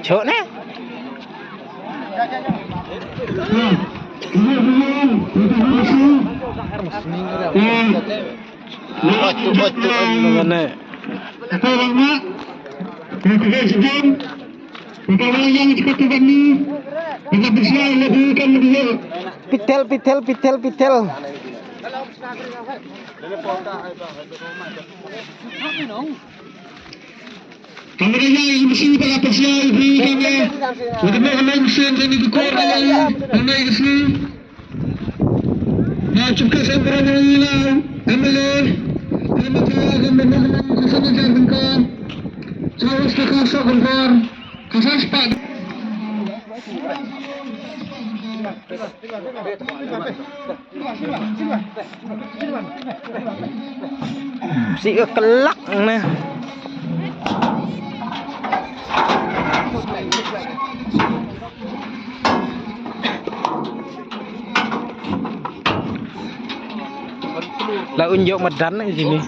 Cok nih. Pitel. Kameranya yang bersih pada pasal ibu kami. Bagaimana langsung kami dikor kami mengenai kesini. Nah cukup sampai hilang. Ambil kesana jangan kau. Jauh sekasar kau. Kasar sepat. Si kelak nah. Lah unjuk medan di sini.